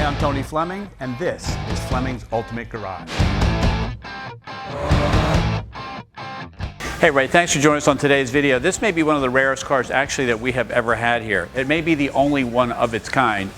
I'm Tony Fleming, and this is Fleming's Ultimate Garage. Hey, Ray, thanks for joining us on today's video. This may be one of the rarest cars actually that we have ever had here. It may be the only one of its kind,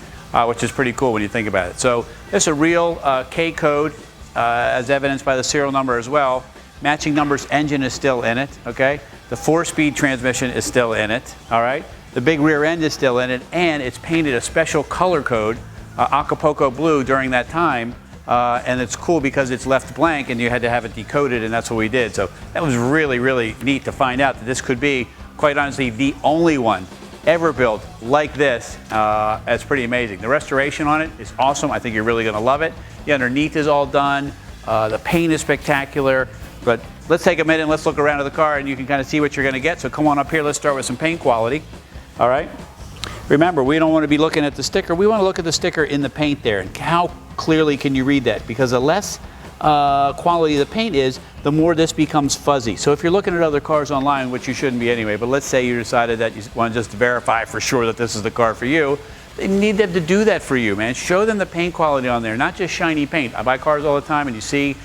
which is pretty cool when you think about it. So it's a real K code, as evidenced by the serial number as well. Matching numbers engine is still in it, okay? The 4-speed transmission is still in it, all right? The big rear end is still in it, and it's painted a special color code, Acapulco blue, during that time. And it's cool because it's left blank and you had to have it decoded, and that's what we did. So that was really, really neat to find out that this could be, quite honestly, the only one ever built like this. It's pretty amazing. The restoration on it is awesome. I think you're really gonna love it. The underneath is all done. The paint is spectacular. But let's take a minute and let's look around at the car and you can kind of see what you're gonna get. So come on up here, let's start with some paint quality. All right. Remember, we don't want to be looking at the sticker. We want to look at the sticker in the paint there. And how clearly can you read that? Because the less quality the paint is, the more this becomes fuzzy. So if you're looking at other cars online, which you shouldn't be anyway, but let's say you decided that you want to just verify for sure that this is the car for you, they need them to do that for you, man. Show them the paint quality on there, not just shiny paint. I buy cars all the time and you see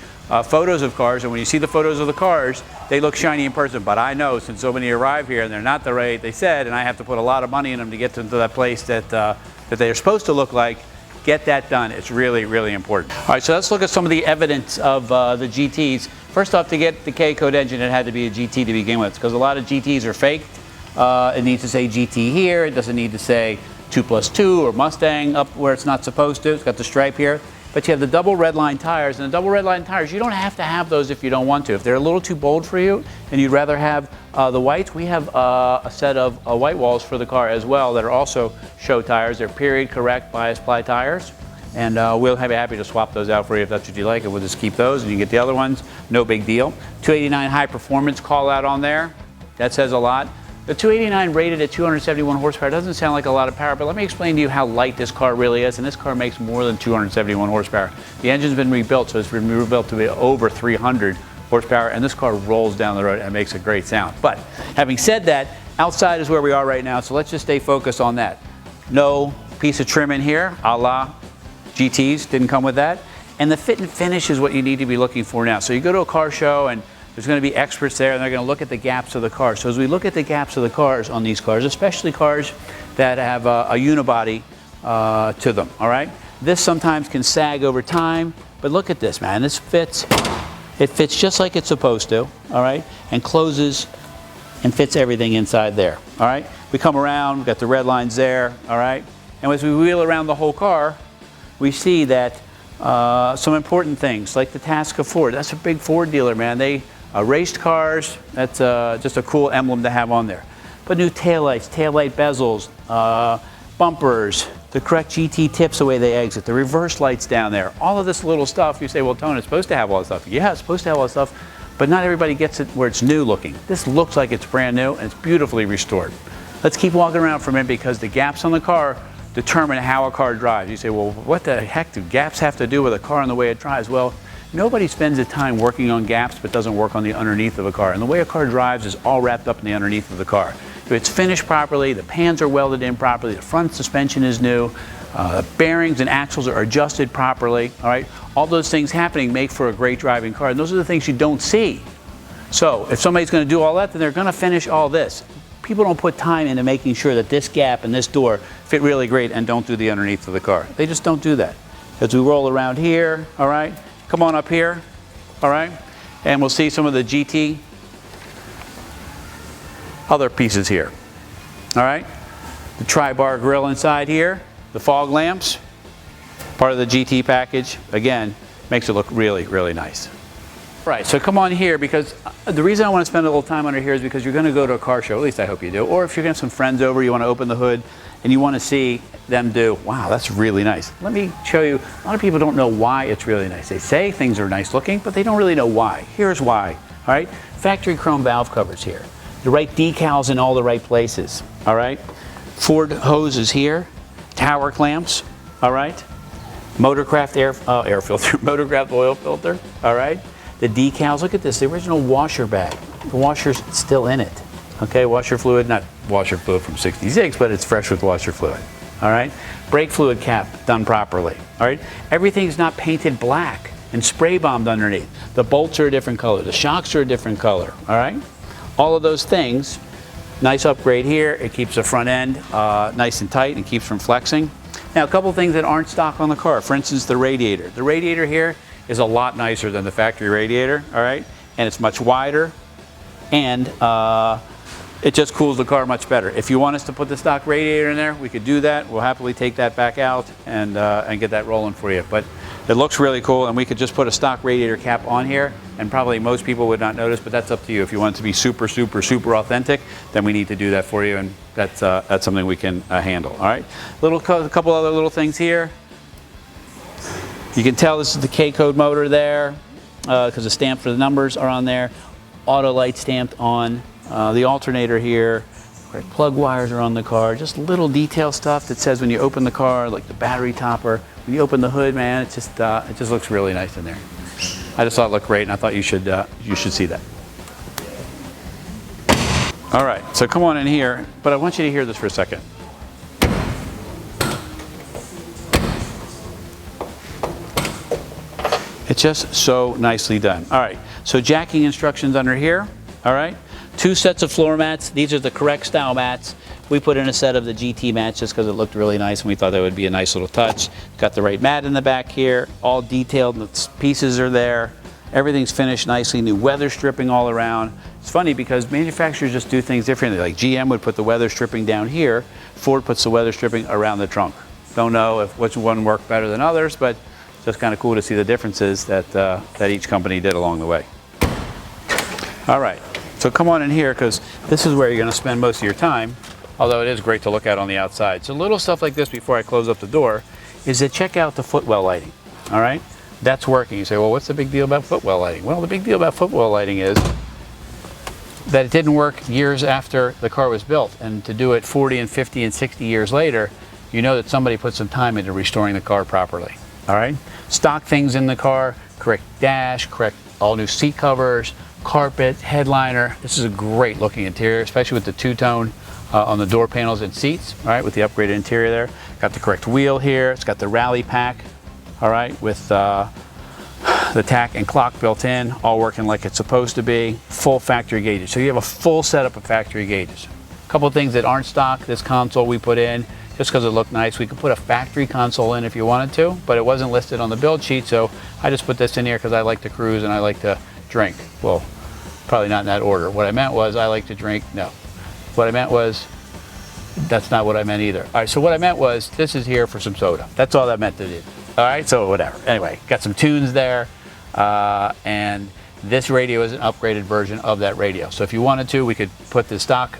photos of cars, and when you see the photos of the cars, they look shiny in person. But I know, since so many arrive here and they're not the way they said, and I have to put a lot of money in them to get them to that place that that they're supposed to look like, get that done. It's really, really important. All right, so let's look at some of the evidence of the GTs. First off, to get the K code engine, it had to be a GT to begin with, because a lot of GTs are faked. It needs to say GT here. It doesn't need to say 2+2 or Mustang up where it's not supposed to. It's got the stripe here. But you have the double red line tires, and the double red line tires, you don't have to have those if you don't want to. If they're a little too bold for you and you'd rather have the whites, we have a set of white walls for the car as well that are also show tires. They're period correct bias ply tires, and we'll be happy to swap those out for you if that's what you like, and we'll just keep those and you get the other ones, no big deal. 289 high performance call out on there, that says a lot. The 289 rated at 271 horsepower doesn't sound like a lot of power, but let me explain to you how light this car really is, and this car makes more than 271 horsepower. The engine's been rebuilt, so it's been rebuilt to be over 300 horsepower, and this car rolls down the road and makes a great sound. But having said that, outside is where we are right now, so let's just stay focused on that. No piece of trim in here, a la GTs, didn't come with that. And the fit and finish is what you need to be looking for now. So you go to a car show and there's going to be experts there, and they're going to look at the gaps of the car. So as we look at the gaps of the cars on these cars, especially cars that have a unibody to them, all right? This sometimes can sag over time, but look at this, man. This fits. It fits just like it's supposed to, all right? And closes and fits everything inside there, all right? We come around, we've got the red lines there, all right? And as we wheel around the whole car, we see that some important things, like the Tasca Ford. That's a big Ford dealer, man. They raced cars. That's just a cool emblem to have on there. But new taillights, taillight bezels, bumpers, the correct GT tips the way they exit, the reverse lights down there, all of this little stuff. You say, well, Tony, it's supposed to have all this stuff. Yeah, it's supposed to have all this stuff, but not everybody gets it where it's new looking. This looks like it's brand new, and it's beautifully restored. Let's keep walking around for a minute, because the gaps on the car determine how a car drives. You say, well, what the heck do gaps have to do with a car and the way it drives? Well, nobody spends the time working on gaps but doesn't work on the underneath of a car. And the way a car drives is all wrapped up in the underneath of the car. If it's finished properly, the pans are welded in properly, the front suspension is new, the bearings and axles are adjusted properly, all right? All those things happening make for a great driving car, and those are the things you don't see. So if somebody's going to do all that, then they're going to finish all this. People don't put time into making sure that this gap and this door fit really great and don't do the underneath of the car. They just don't do that. As we roll around here, all right? Come on up here, all right? And we'll see some of the GT other pieces here, all right? The tri-bar grille inside here, the fog lamps, part of the GT package. Again, makes it look really, really nice. Right, so come on here, because the reason I want to spend a little time under here is because you're going to go to a car show, at least I hope you do, or if you're going to have some friends over, you want to open the hood and you want to see them do, wow, that's really nice. Let me show you, a lot of people don't know why it's really nice. They say things are nice looking, but they don't really know why. Here's why, all right? Factory chrome valve covers here. The right decals in all the right places, all right? Ford hoses here, tower clamps, all right? Motorcraft air filter, Motorcraft oil filter, all right? The decals, look at this, the original washer bag. The washer's still in it. Okay, washer fluid, not washer fluid from '66, but it's fresh with washer fluid. all right? Brake fluid cap done properly, all right? Everything's not painted black and spray bombed underneath. The bolts are a different color. The shocks are a different color, all right? All of those things, nice upgrade here. It keeps the front end nice and tight and keeps from flexing. Now, a couple things that aren't stock on the car. For instance, the radiator. The radiator here is a lot nicer than the factory radiator, all right? And it's much wider, and it just cools the car much better. If you want us to put the stock radiator in there, we could do that. We'll happily take that back out and get that rolling for you. But it looks really cool, and we could just put a stock radiator cap on here, and probably most people would not notice, but that's up to you. If you want it to be super, super, super authentic, then we need to do that for you, and that's something we can handle, all right? A couple other little things here. You can tell this is the K-code motor there, because the stamp for the numbers are on there. Auto light stamped on the alternator here. Correct plug wires are on the car. Just little detail stuff that says when you open the car, like the battery topper. When you open the hood, man, it just looks really nice in there. I just thought it looked great, and I thought you should see that. All right, so come on in here, but I want you to hear this for a second. It's just so nicely done. All right, so jacking instructions under here, all right? 2 sets of floor mats. These are the correct style mats. We put in a set of the GT mats just because it looked really nice, and we thought that would be a nice little touch. Got the right mat in the back here, all detailed, the pieces are there. Everything's finished nicely, new weather stripping all around. It's funny because manufacturers just do things differently. Like GM would put the weather stripping down here, Ford puts the weather stripping around the trunk. Don't know if which one worked better than others, but it's just kind of cool to see the differences that each company did along the way. All right, so come on in here, because this is where you're going to spend most of your time, although it is great to look at on the outside. So little stuff like this before I close up the door is to check out the footwell lighting, all right? That's working. You say, well, what's the big deal about footwell lighting? Well, the big deal about footwell lighting is that it didn't work years after the car was built, and to do it 40 and 50 and 60 years later, you know that somebody put some time into restoring the car properly, all right? Stock things in the car, correct dash, correct all new seat covers, carpet, headliner. This is a great looking interior, especially with the two-tone on the door panels and seats, all right, with the upgraded interior there. Got the correct wheel here. It's got the rally pack, all right, with the tack and clock built in, all working like it's supposed to be. Full factory gauges. So you have a full setup of factory gauges. A couple of things that aren't stock. This console we put in just because it looked nice. We could put a factory console in if you wanted to, but it wasn't listed on the build sheet, so I just put this in here because I like to cruise and I like to drink. Well, probably not in that order. What I meant was I like to drink. No. What I meant was, that's not what I meant either. All right, so what I meant was this is here for some soda. That's all that meant to do. All right, so whatever. Anyway, got some tunes there, and this radio is an upgraded version of that radio. So if you wanted to, we could put the stock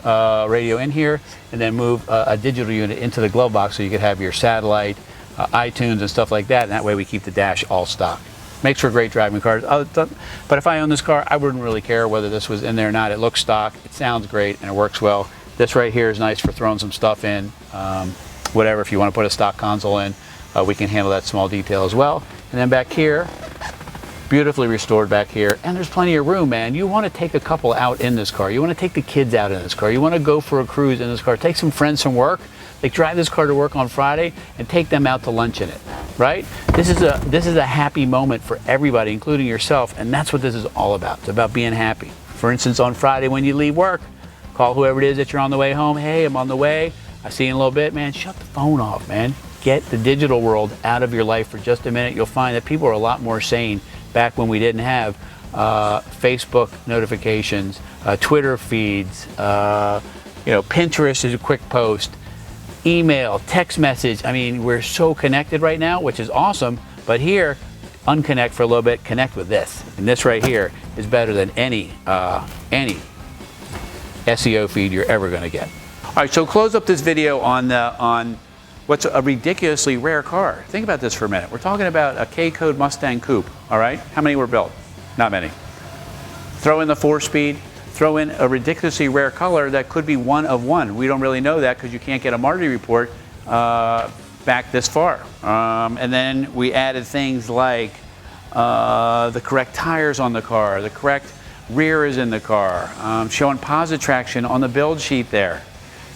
radio in here and then move a digital unit into the glove box so you could have your satellite, iTunes and stuff like that, and that way we keep the dash all stock. Makes for great driving cars. But if I own this car, I wouldn't really care whether this was in there or not. It looks stock, it sounds great, and it works well. This right here is nice for throwing some stuff in, whatever. If you want to put a stock console in, we can handle that small detail as well. And then back here, beautifully restored back here, and there's plenty of room, man. You want to take a couple out in this car. You want to take the kids out in this car. You want to go for a cruise in this car. Take some friends from work. Like drive this car to work on Friday and take them out to lunch in it, right? This is a happy moment for everybody, including yourself, and that's what this is all about. It's about being happy. For instance, on Friday when you leave work, call whoever it is that you're on the way home. Hey, I'm on the way. I see you in a little bit, man. Shut the phone off, man. Get the digital world out of your life for just a minute. You'll find that people are a lot more sane back when we didn't have Facebook notifications, Twitter feeds, Pinterest is a quick post, email, text message. I mean, we're so connected right now, which is awesome. But here, unconnect for a little bit, connect with this. And this right here is better than any SEO feed you're ever going to get. All right, so close up this video on what's a ridiculously rare car. Think about this for a minute. We're talking about a K-code Mustang Coupe, all right? How many were built? Not many. Throw in the 4-speed, throw in a ridiculously rare color that could be one of one. We don't really know that because you can't get a Marti report back this far. And then we added things like the correct tires on the car, the correct rear is in the car, showing positive traction on the build sheet there.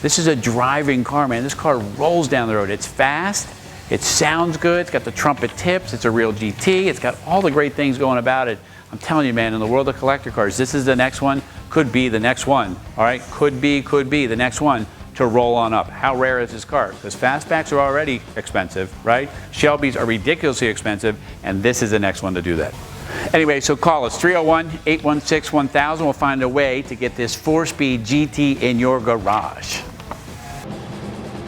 This is a driving car, man. This car rolls down the road. It's fast. It sounds good. It's got the trumpet tips. It's a real GT. It's got all the great things going about it. I'm telling you, man, in the world of collector cars, this is the next one. Could be the next one. All right? Could be the next one to roll on up. How rare is this car? Because fastbacks are already expensive, right? Shelbys are ridiculously expensive, and this is the next one to do that. Anyway, so call us 301-816-1000. We'll find a way to get this 4-speed GT in your garage.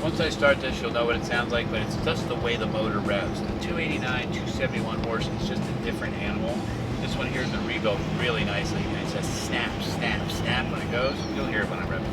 Once I start this, you'll know what it sounds like, but it's just the way the motor revs. The 289, 271 horse is just a different animal. This one here has been rebuilt really nicely, and it says snap, snap, snap when it goes. You'll hear it when I rev it.